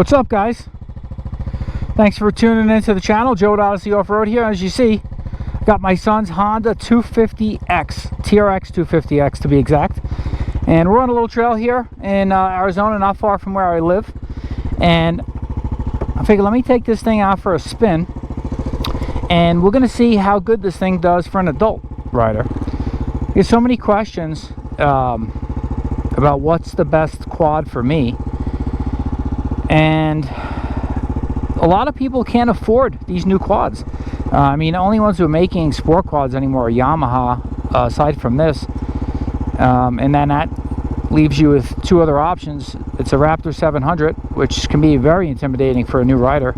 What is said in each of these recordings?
What's up, guys? Thanks for tuning into the channel. Joe at Odyssey Off-Road here. As you see, got my son's Honda 250X, TRX 250X to be exact. And we're on a little trail here in Arizona, not far from where I live. And I figured, let me take this thing out for a spin. And we're going to see how good this thing does for an adult rider. There's so many questions about what's the best quad for me. And a lot of people can't afford these new quads. I mean, the only ones who are making sport quads anymore are Yamaha, aside from this. And then that leaves you with two other options. It's a Raptor 700, which can be very intimidating for a new rider.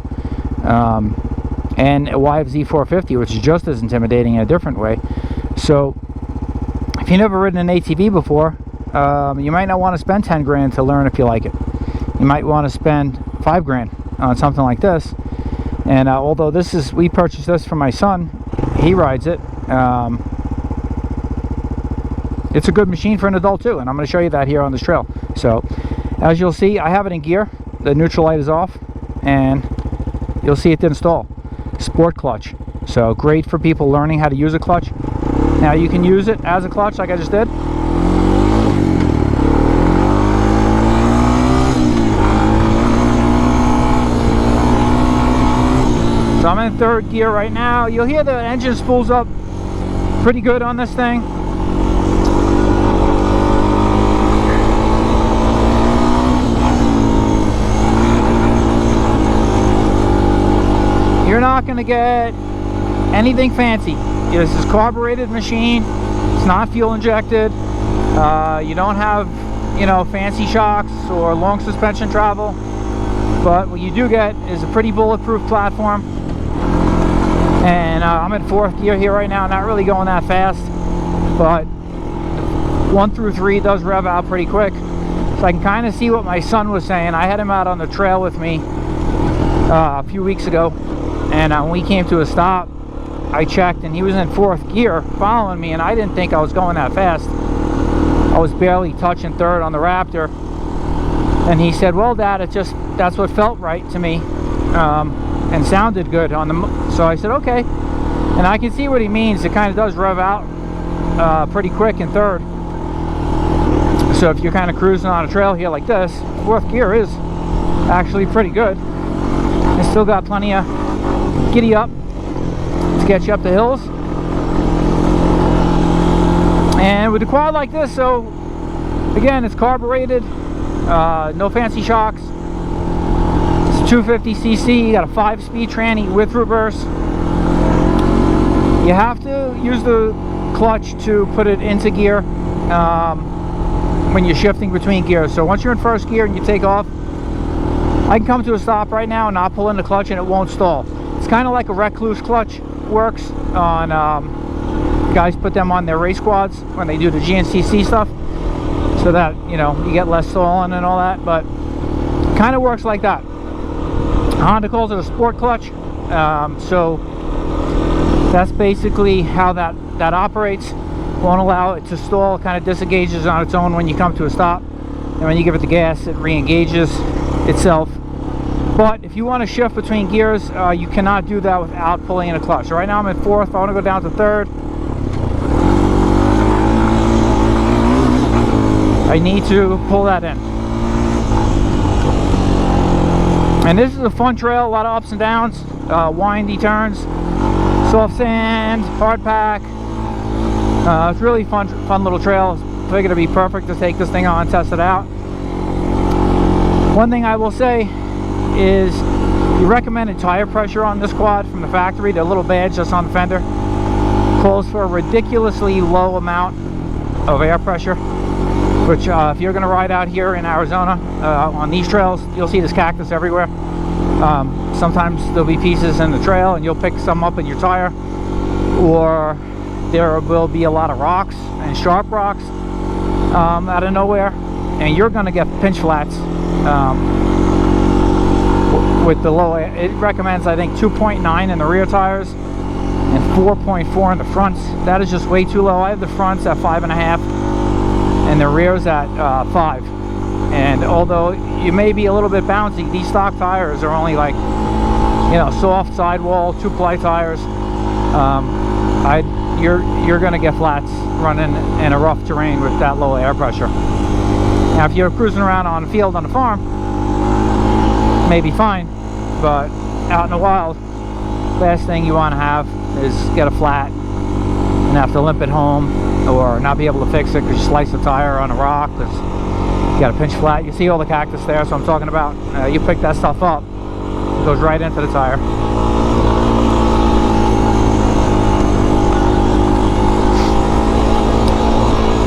And a YFZ 450, which is just as intimidating in a different way. So, if you've never ridden an ATV before, you might not want to spend 10 grand to learn if you like it. You might want to spend 5 grand on something like this. And although we purchased this for my son, he rides it. It's a good machine for an adult too, and I'm going to show you that here on this trail. So, as you'll see, I have it in gear. The neutral light is off, and you'll see it didn't stall. Sport clutch. So great for people learning how to use a clutch. Now you can use it as a clutch like I just did. So I'm in third gear right now. You'll hear the engine spools up pretty good on this thing. You're not going to get anything fancy. This is a carbureted machine. It's not fuel injected. You don't have, fancy shocks or long suspension travel. But what you do get is a pretty bulletproof platform. And I'm in fourth gear here right now, not really going that fast, but 1 through 3 does rev out pretty quick. So I can kind of see what my son was saying. I had him out on the trail with me a few weeks ago, and when we came to a stop, I checked and he was in fourth gear following me, and I didn't think I was going that fast. I was barely touching third on the Raptor, and he said, well, Dad, that's what felt right to me. And sounded good on the, so I said okay, and I can see what he means. It kind of does rev out pretty quick in third. So if you're kind of cruising on a trail here like this, fourth gear is actually pretty good. It's still got plenty of giddy up to get you up the hills. And with a quad like this, so again, it's carbureted, no fancy shocks. 250cc, you got a 5-speed tranny with reverse. You have to use the clutch to put it into gear when you're shifting between gears. So once you're in first gear and you take off, I can come to a stop right now and not pull in the clutch and it won't stall. It's kind of like a Recluse clutch works on, guys put them on their race quads when they do the GNCC stuff, so that, you get less stalling and all that, but it kind of works like that. Honda calls it a sport clutch, so that's basically how that operates. Won't allow it to stall, kind of disengages on its own when you come to a stop, and when you give it the gas, it re-engages itself. But if you want to shift between gears, you cannot do that without pulling in a clutch. So right now I'm in fourth. I want to go down to third. I need to pull that in. And this is a fun trail, a lot of ups and downs, windy turns, soft sand, hard pack. It's really fun little trail. Figured it'd be perfect to take this thing on and test it out. One thing I will say is the recommended tire pressure on this quad from the factory, the little badge that's on the fender, calls for a ridiculously low amount of air pressure. Which if you're going to ride out here in Arizona on these trails, you'll see this cactus everywhere. Sometimes there'll be pieces in the trail and you'll pick some up in your tire, or there will be a lot of rocks and sharp rocks out of nowhere, and you're going to get pinch flats with the low. It recommends, I think, 2.9 in the rear tires and 4.4 in the fronts. That is just way too low. I have the fronts at 5.5 and the rear's at 5. And although you may be a little bit bouncy, these stock tires are only like, you know, soft sidewall 2-ply tires. You're gonna get flats running in a rough terrain with that low air pressure. Now if you're cruising around on a field on a farm, maybe fine, but out in the wild, last thing you want to have is get a flat and have to limp it home, or not be able to fix it because you slice the tire on a rock because you got a pinch flat. You see all the cactus there, so I'm talking about you pick that stuff up, it goes right into the tire.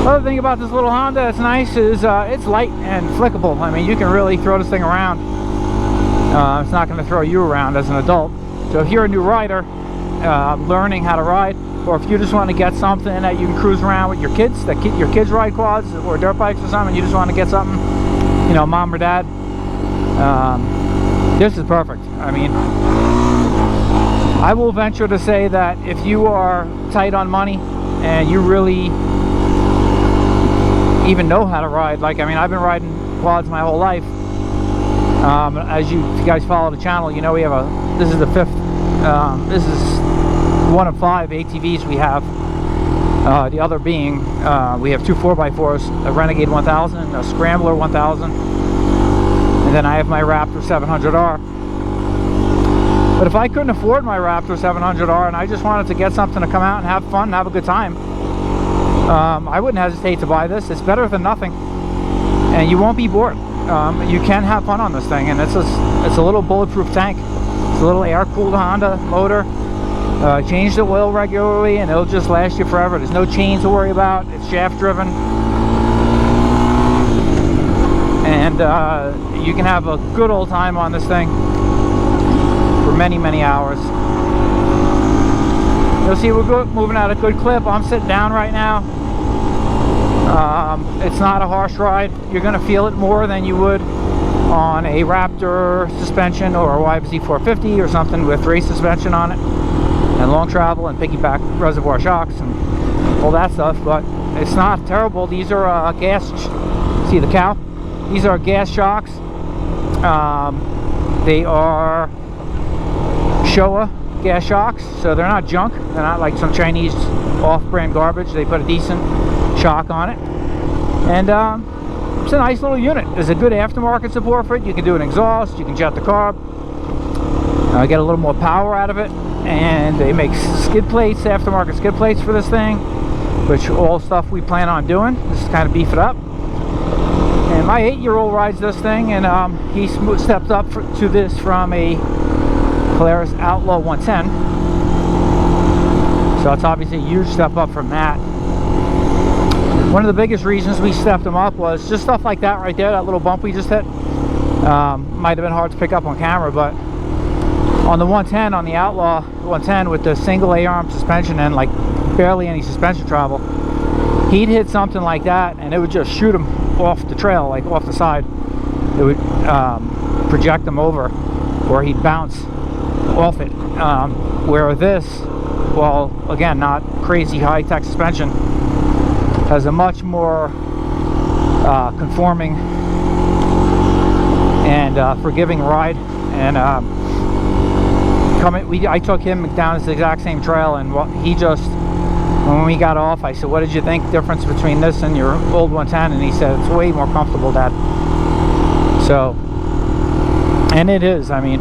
Other thing about this little Honda that's nice is it's light and flickable. I mean, you can really throw this thing around. It's not going to throw you around as an adult. So if you're a new rider learning how to ride, or if you just want to get something that you can cruise around with your kids, your kids ride quads or dirt bikes or something, you just want to get something, you know, mom or dad, this is perfect. I mean, I will venture to say that if you are tight on money and you really even know how to ride, like, I mean, I've been riding quads my whole life. As you guys follow the channel, you know we have this is the 5th, this is one of 5 ATVs we have. The other being, we have 2 4x4s, a Renegade 1000, a Scrambler 1000, and then I have my Raptor 700R. But if I couldn't afford my Raptor 700R and I just wanted to get something to come out and have fun and have a good time, I wouldn't hesitate to buy this. It's better than nothing, and you won't be bored. You can have fun on this thing, and it's a little bulletproof tank. It's a little air-cooled Honda motor. Change the oil regularly and it'll just last you forever. There's no chain to worry about. It's shaft driven, and you can have a good old time on this thing for many hours. You'll see we're moving at a good clip. I'm sitting down right now. It's not a harsh ride. You're going to feel it more than you would on a Raptor suspension or a YZ 450 or something with race suspension on it, and long travel and piggyback reservoir shocks and all that stuff. But it's not terrible. These are gas, see the cow? These are gas shocks. They are Showa gas shocks, so they're not junk. They're not like some Chinese off-brand garbage. They put a decent shock on it, and it's a nice little unit. There's a good aftermarket support for it. You can do an exhaust, you can jet the carb, get a little more power out of it, and they make skid plates, aftermarket skid plates for this thing, which all stuff we plan on doing. This is kind of beef it up. And my 8-year-old rides this thing, and he stepped up to this from a Polaris Outlaw 110, so it's obviously a huge step up from that. One of the biggest reasons we stepped him up was just stuff like that right there, that little bump we just hit. Might have been hard to pick up on camera, but on the 110, on the Outlaw 110 with the single A-arm suspension and like barely any suspension travel, he'd hit something like that and it would just shoot him off the trail, like off the side. It would project him over, or he'd bounce off it. Where this, well, again, not crazy high-tech suspension, has a much more conforming and forgiving ride. And I took him down this exact same trail, and when we got off, I said, "What did you think difference between this and your old 110?" And he said, "It's way more comfortable, Dad." So, and it is. I mean,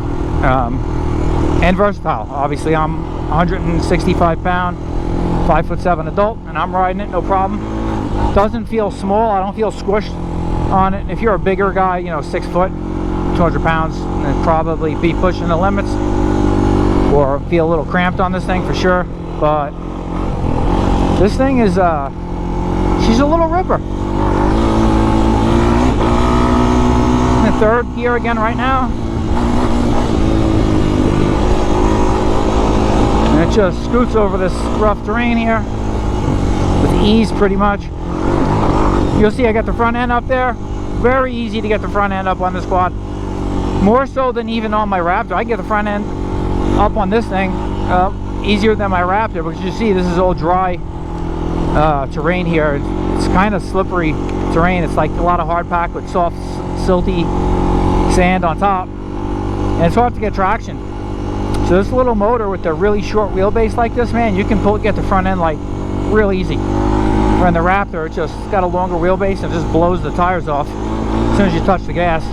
and versatile. Obviously, I'm 165 pound, 5'7" adult, and I'm riding it no problem. Doesn't feel small. I don't feel squished on it. If you're a bigger guy, you know, 6 foot, 200 pounds, then probably be pushing the limits or feel a little cramped on this thing for sure. But this thing is she's a little ripper. In the 3rd gear again right now, and it just scoots over this rough terrain here with ease, pretty much. You'll see I got the front end up there. Very easy to get the front end up on this quad, more so than even on my Raptor. I get the front end up on this thing easier than my Raptor, because you see this is all dry terrain here. It's kind of slippery terrain. It's like a lot of hard pack with soft silty sand on top, and it's hard to get traction. So this little motor with the really short wheelbase like this, man, you can get the front end like real easy. Where in the Raptor, it's just got a longer wheelbase and just blows the tires off as soon as you touch the gas.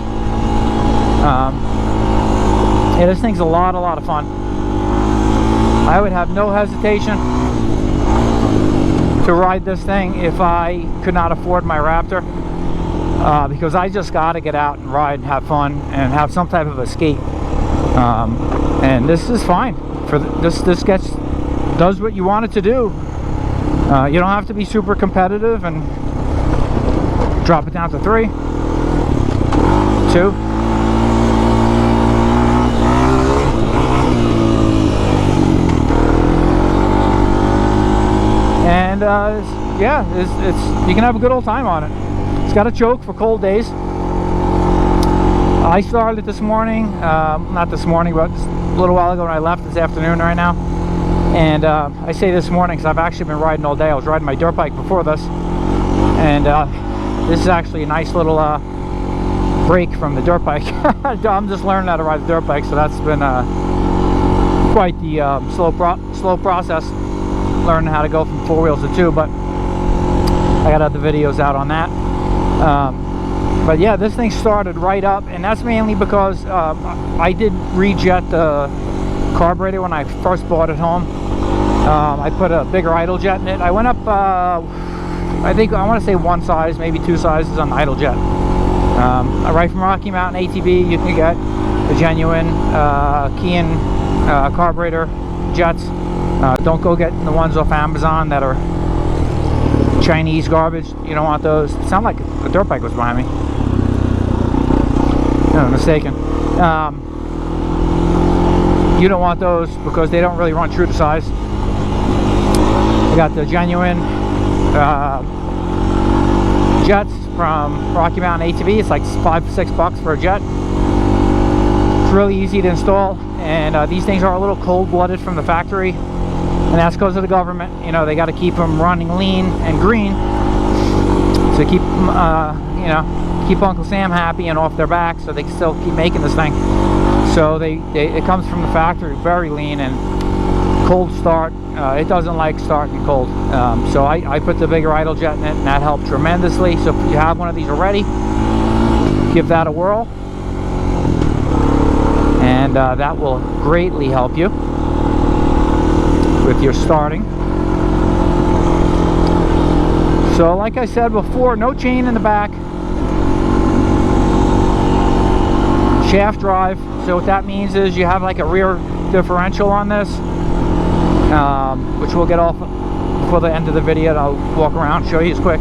Yeah, this thing's a lot of fun. I would have no hesitation to ride this thing if I could not afford my Raptor, because I just got to get out and ride and have fun and have some type of escape. And this is fine for this does what you want it to do. You don't have to be super competitive, and drop it down to 3, 2. And yeah, it's you can have a good old time on it. It's got a choke for cold days. I started this morning, not this morning, but a little while ago when I left this afternoon right now. And I say this morning because I've actually been riding all day. I was riding my dirt bike before this. And this is actually a nice little break from the dirt bike. I'm just learning how to ride a dirt bike, so that's been quite the slow process, learning how to go from 4 wheels to 2, but I got other videos out on that. But yeah, this thing started right up, and that's mainly because I did rejet the carburetor when I first bought it home. I put a bigger idle jet in it. I went up, I think I want to say 1 size, maybe 2 sizes on the idle jet. Right from Rocky Mountain ATV, you can get the genuine Kian carburetor jets. Don't go getting the ones off Amazon that are Chinese garbage. You don't want those. It sounded like a dirt bike was behind me. No, I'm mistaken. You don't want those because they don't really run true to size. I got the genuine jets from Rocky Mountain ATV. It's like $5-6 for a jet. It's really easy to install, and these things are a little cold-blooded from the factory, and that's because of the government. You know, they got to keep them running lean and green to keep you know, keep Uncle Sam happy and off their back, so they can still keep making this thing. So it comes from the factory very lean and cold start. It doesn't like starting cold. So I put the bigger idle jet in it, and that helped tremendously. So if you have one of these already, give that a whirl, and that will greatly help you with your starting. So like I said before, no chain in the back, shaft drive. So what that means is you have like a rear differential on this, which we'll get off before the end of the video, and I'll walk around, show you as quick.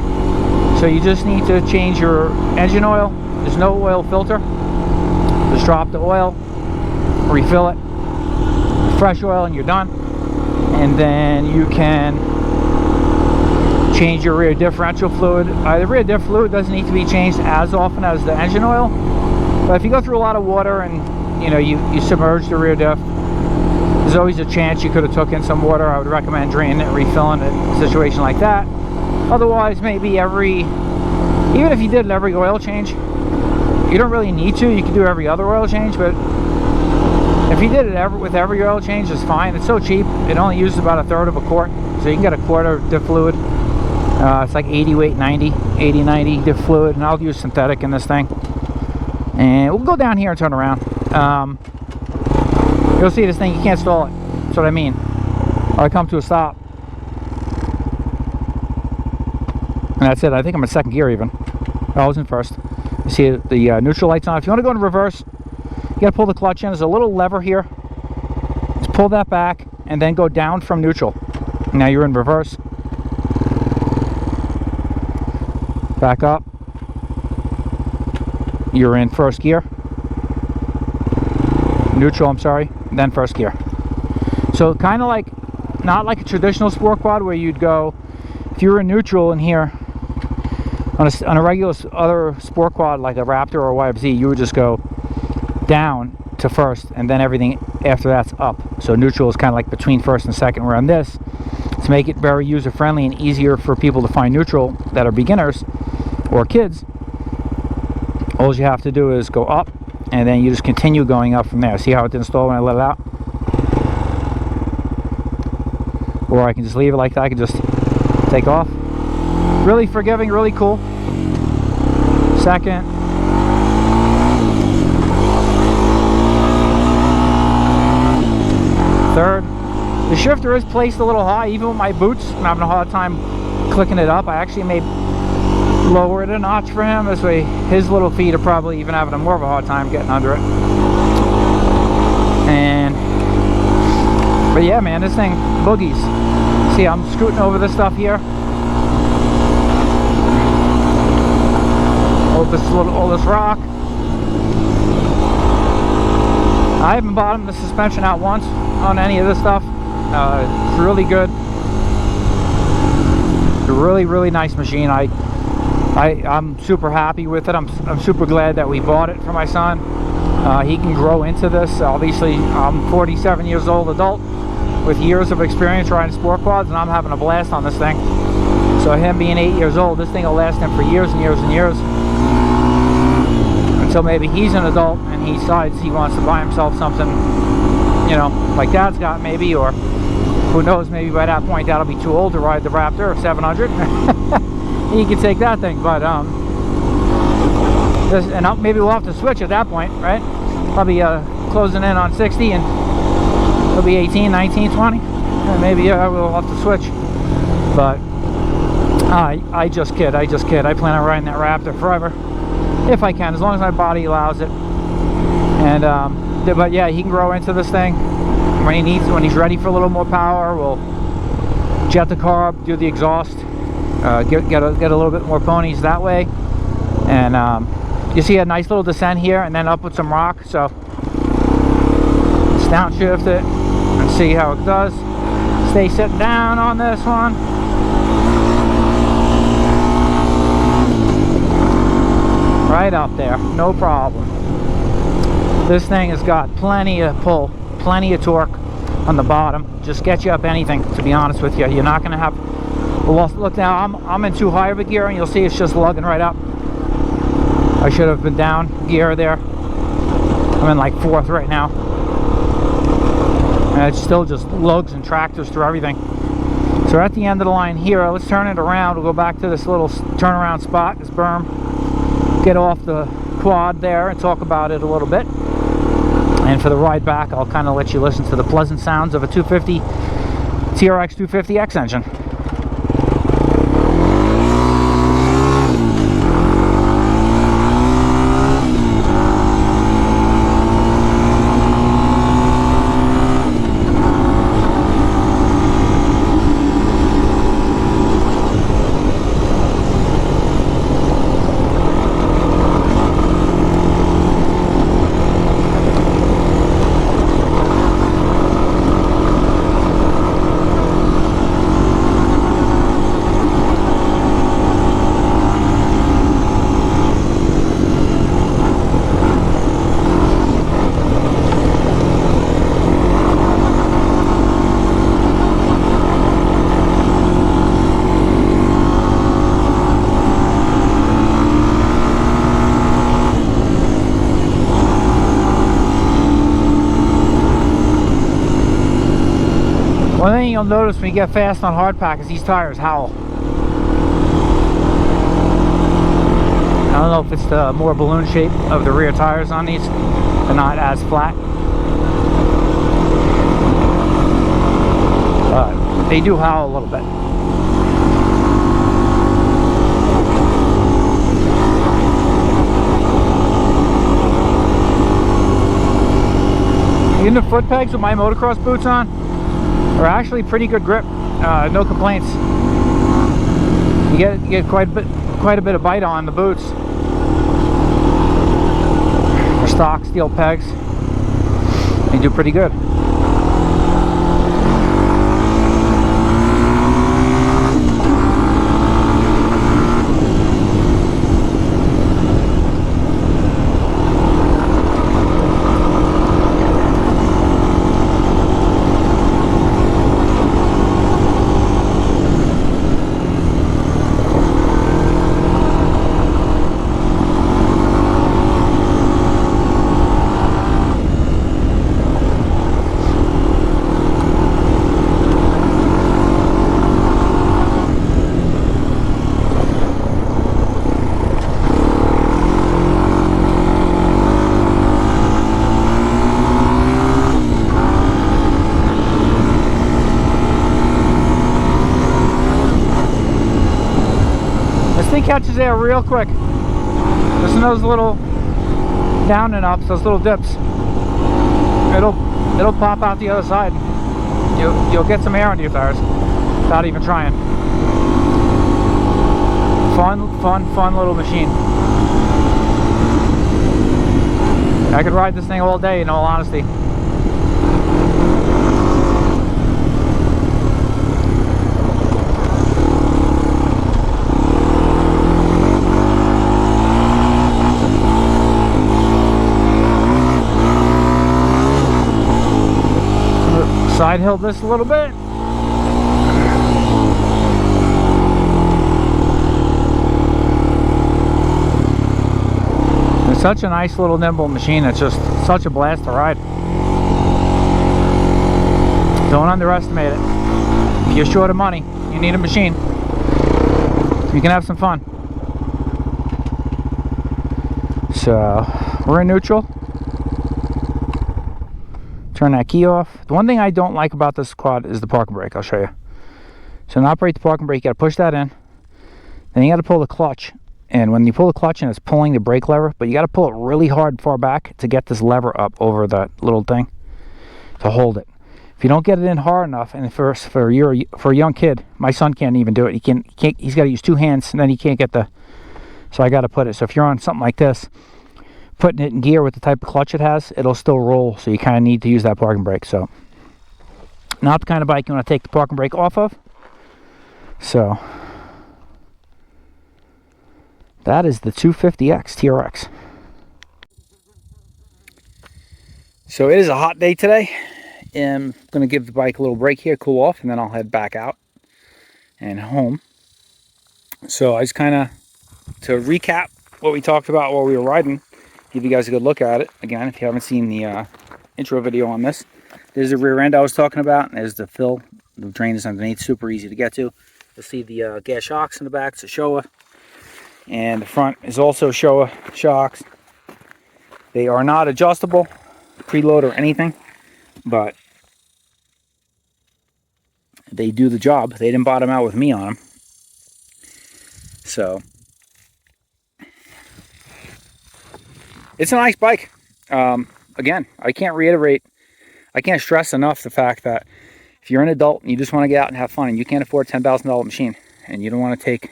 So you just need to change your engine oil. There's no oil filter. Just drop the oil, refill it, fresh oil, and you're done. And then you can change your rear differential fluid. The rear diff fluid doesn't need to be changed as often as the engine oil, but if you go through a lot of water and you submerge the rear diff, there's always a chance you could have took in some water. I would recommend draining it, refilling it, a situation like that. Otherwise, maybe even if you did every oil change, you don't really need to. You can do every other oil change, but if you did it with every oil change, it's fine. It's so cheap. It only uses about 1/3 of a quart, so you can get a quart of diff fluid. It's like 80 weight, 90 diff fluid, and I'll use synthetic in this thing. And we'll go down here and turn around. You'll see this thing, you can't stall it. That's what I mean. I come to a stop, and that's it. I think I'm in second gear even. I was in first. You see the neutral light's on. If you want to go in reverse, you got to pull the clutch in. There's a little lever here. Just pull that back and then go down from neutral. Now you're in reverse. Back up. You're in first gear. Neutral, I'm sorry. Then first gear. So kind of like, not like a traditional sport quad where you'd go, if you were in neutral in here, on a regular other sport quad like a Raptor or a YFZ, you would just go down to first, and then everything after that's up. So neutral is kind of like between first and second. Where on this, to make it very user friendly and easier for people to find neutral that are beginners or kids, All you have to do is go up, and then you just continue going up from there. See how it didn't stall when I let it out? Or I can just leave it like that. I can just take off. Really forgiving, really cool. Second. Third. The shifter is placed a little high, even with my boots. I'm having a hard time clicking it up. I actually may lower it a notch for him. This way his little feet are probably even having more of a hard time getting under it. But yeah, man, this thing boogies. See, I'm scooting over this stuff here. All this rock. I haven't bottomed the suspension out once on any of this stuff. It's really good. It's a really nice machine. I'm super happy with it. I'm super glad that we bought it for my son. He can grow into this. Obviously, I'm 47 years old adult with years of experience riding sport quads, and I'm having a blast on this thing. So him being 8 years old, this thing will last him for years and years and years. Until maybe he's an adult and he decides he wants to buy himself something, you know, like Dad's got maybe, or who knows, maybe by that point Dad'll be too old to ride the Raptor 700. He can take that thing, but maybe we'll have to switch at that point, right? Probably closing in on 60, and it'll be 18, 19, 20, and maybe we'll have to switch. But I just kid. I plan on riding that Raptor forever, if I can, as long as my body allows it. And but yeah, he can grow into this thing when he's ready for a little more power. We'll jet the carb, do the exhaust, get a little bit more ponies that way. And you see a nice little descent here, and then up with some rock. So let's downshift it and see how it does. Stay sitting down on this one. Right up there, no problem. This thing has got plenty of pull, plenty of torque on the bottom. Just get you up anything, to be honest with you. You're not going to have a loss. Look now, I'm in too high of a gear, and you'll see it's just lugging right up. I should have been down gear there. I'm in like 4th right now. And it still just lugs and tractors through everything. So we're at the end of the line here. Let's turn it around. We'll go back to this little turnaround spot, this berm. Get off the quad there and talk about it a little bit. And for the ride back, I'll kind of let you listen to the pleasant sounds of a 250 TRX 250X engine. One thing you'll notice when you get fast on hardpack is these tires howl. I don't know if it's the more balloon shape of the rear tires on these. They're not as flat. But they do howl a little bit. Even the foot pegs with my motocross boots on are actually pretty good grip. No complaints. You get quite a bit of bite on the boots. They're stock steel pegs. They do pretty good. only catches air real quick. Just in those little down and ups, those little dips. It'll pop out the other side. You'll get some air under your tires without even trying. Fun little machine. I could ride this thing all day, in all honesty. Side hill this a little bit. It's such a nice little nimble machine. It's just such a blast to ride. Don't underestimate it. If you're short of money, you need a machine. You can have some fun. So we're in neutral. Turn that key off. The one thing I don't like about this quad is the parking brake. I'll show you. So to operate the parking brake, you got to push that in. Then you got to pull the clutch. And when you pull the clutch in, it's pulling the brake lever, but you got to pull it really hard far back to get this lever up over that little thing to hold it. If you don't get it in hard enough, and for a young kid, my son can't even do it. He's got to use two hands, and then he can't get the. So I got to put it. So if you're on something like this, putting it in gear with the type of clutch it has, it'll still roll, so you kind of need to use that parking brake. So not the kind of bike you want to take the parking brake off of. So that is the 250X TRX. So it is a hot day today. I'm going to give the bike a little break here, cool off, and then I'll head back out and home. So I just kind of, to recap what we talked about while we were riding, give you guys a good look at it. Again, if you haven't seen the intro video on this, there's the rear end I was talking about, and there's the fill. The drain is underneath, super easy to get to. You'll see the gas shocks in the back, it's a Showa. And the front is also Showa shocks. They are not adjustable, preload or anything, but they do the job. They didn't bottom out with me on them. So it's a nice bike. Again, I can't stress enough the fact that if you're an adult and you just want to get out and have fun and you can't afford a $10,000 machine and you don't want to take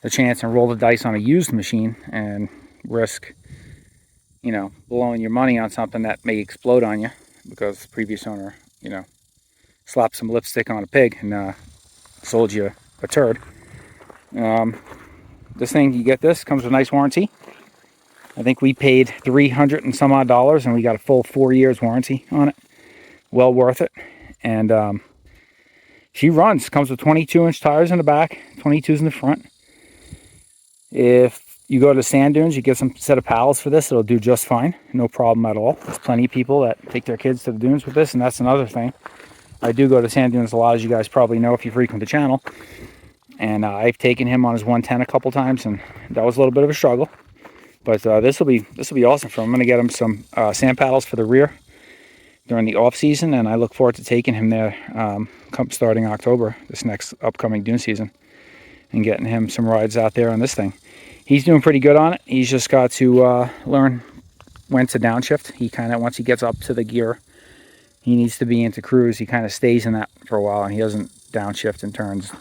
the chance and roll the dice on a used machine and risk, you know, blowing your money on something that may explode on you because the previous owner, you know, slapped some lipstick on a pig and sold you a turd. This thing, you get this, comes with a nice warranty. I think we paid $300 and some odd and we got a full 4 years warranty on it. Well worth it. And she runs, comes with 22-inch tires in the back, 22s in the front. If you go to sand dunes, you get some set of paddles for this, it'll do just fine. No problem at all. There's plenty of people that take their kids to the dunes with this, and that's another thing. I do go to sand dunes a lot, as you guys probably know if you frequent the channel. And I've taken him on his 110 a couple times, and that was a little bit of a struggle. But this will be awesome for him. I'm going to get him some sand paddles for the rear during the off season, and I look forward to taking him there starting October, this next upcoming dune season, and getting him some rides out there on this thing. He's doing pretty good on it. He's just got to learn when to downshift. He kind of, once he gets up to the gear he needs to be into cruise, he kind of stays in that for a while, and he doesn't downshift and turns.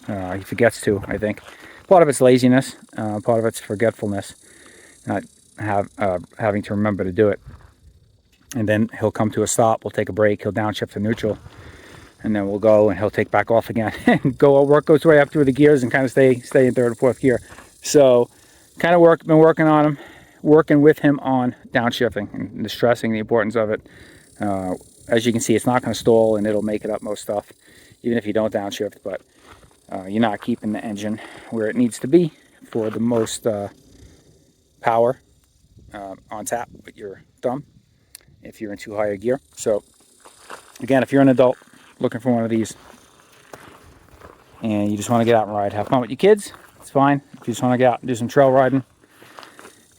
He forgets to, I think. Part of it's laziness, part of it's forgetfulness, not having to remember to do it. And then he'll come to a stop, we'll take a break, he'll downshift to neutral, and then we'll go and he'll take back off again and work goes way up through the gears and kind of stay in third or fourth gear. So kind of been working on him, working with him on downshifting and stressing the importance of it. As you can see, it's not going to stall and it'll make it up most stuff, even if you don't downshift, but you're not keeping the engine where it needs to be for the most power on tap with your thumb if you're in too high a gear. So again, if you're an adult looking for one of these and you just want to get out and ride, have fun with your kids, it's fine. If you just want to get out and do some trail riding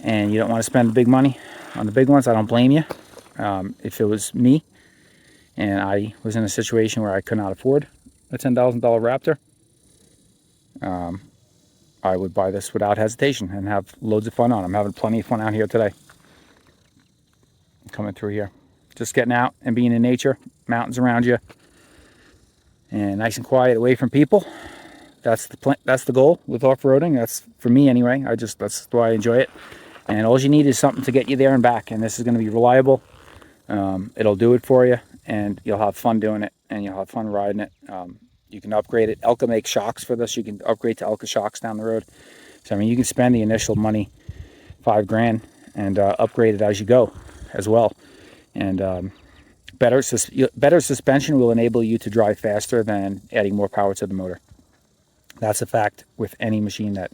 and you don't want to spend big money on the big ones, I don't blame you. If it was me and I was in a situation where I could not afford a $10,000 Raptor, I would buy this without hesitation and have loads of fun on. I'm having plenty of fun out here today. Coming through here, just getting out and being in nature, mountains around you, and nice and quiet, away from people. That's the goal with off-roading. That's for me anyway. That's why I enjoy it. And all you need is something to get you there and back, and this is going to be reliable. It'll do it for you, and you'll have fun doing it, and you'll have fun riding it. You can upgrade it. Elka makes shocks for this. You can upgrade to Elka shocks down the road. So I mean, you can spend the initial money, $5 grand, and upgrade it as you go as well. And better suspension will enable you to drive faster than adding more power to the motor. That's a fact with any machine that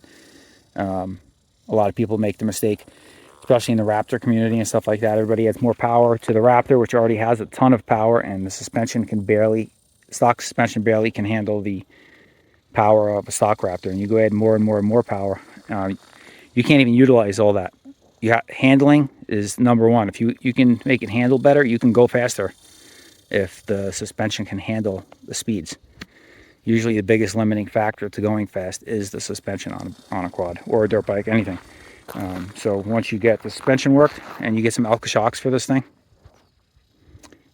a lot of people make the mistake, especially in the Raptor community and stuff like that. Everybody adds more power to the Raptor, which already has a ton of power, and the suspension stock suspension barely can handle the power of a stock Raptor. And you go ahead more and more and more power, you can't even utilize all that. Handling is number one. If you can make it handle better, you can go faster if the suspension can handle the speeds. Usually the biggest limiting factor to going fast is the suspension on a quad or a dirt bike, anything. So once you get the suspension worked and you get some Elka shocks for this thing,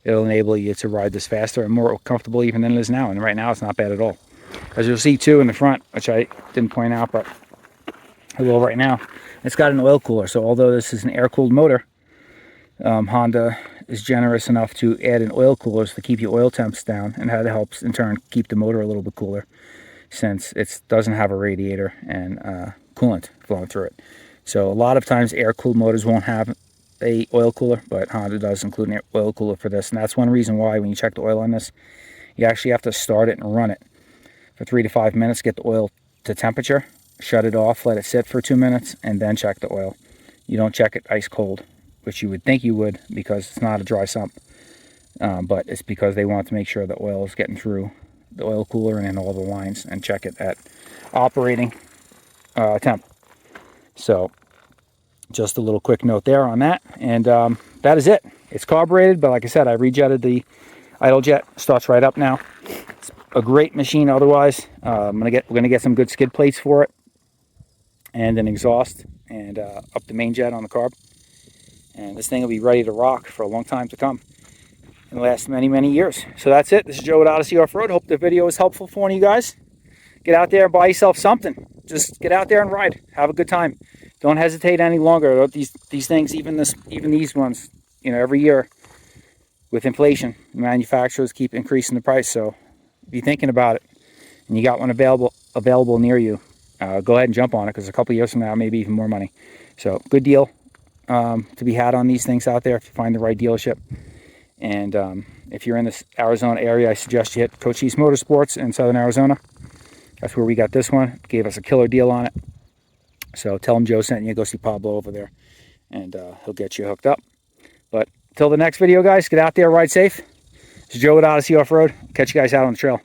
it'll enable you to ride this faster and more comfortable even than it is now. And right now it's not bad at all. As you'll see too in the front, which I didn't point out, but I will right now, it's got an oil cooler. So although this is an air-cooled motor, Honda is generous enough to add in oil coolers to keep your oil temps down, and that helps in turn keep the motor a little bit cooler, since it doesn't have a radiator and coolant flowing through it. So a lot of times air-cooled motors won't have a oil cooler, but Honda does include an oil cooler for this. And that's one reason why when you check the oil on this, you actually have to start it and run it for 3 to 5 minutes, get the oil to temperature, shut it off, let it sit for 2 minutes, and then check the oil. You don't check it ice cold, which you would think you would because it's not a dry sump. But it's because they want to make sure the oil is getting through the oil cooler and in all the lines, and check it at operating temp. So just a little quick note there on that. And that is it. It's carbureted, but like I said, I rejetted the idle jet. Starts right up now. It's a great machine otherwise. We're gonna get some good skid plates for it, and an exhaust, and up the main jet on the carb. And this thing will be ready to rock for a long time to come and last many, many years. So that's it. This is Joe at Odyssey Off-Road. Hope the video was helpful for one of you guys. Get out there and buy yourself something. Just get out there and ride. Have a good time. Don't hesitate any longer. These things, even these ones, you know, every year with inflation, manufacturers keep increasing the price. So if you're thinking about it and you got one available near you, go ahead and jump on it, because a couple years from now, maybe even more money. So good deal to be had on these things out there if you find the right dealership. And if you're in this Arizona area, I suggest you hit Cochise Motorsports in Southern Arizona. That's where we got this one. Gave us a killer deal on it. So tell him Joe sent you. Go see Pablo over there, and he'll get you hooked up. But till the next video, guys, get out there, ride safe. This is Joe at Odyssey Off-Road. Catch you guys out on the trail.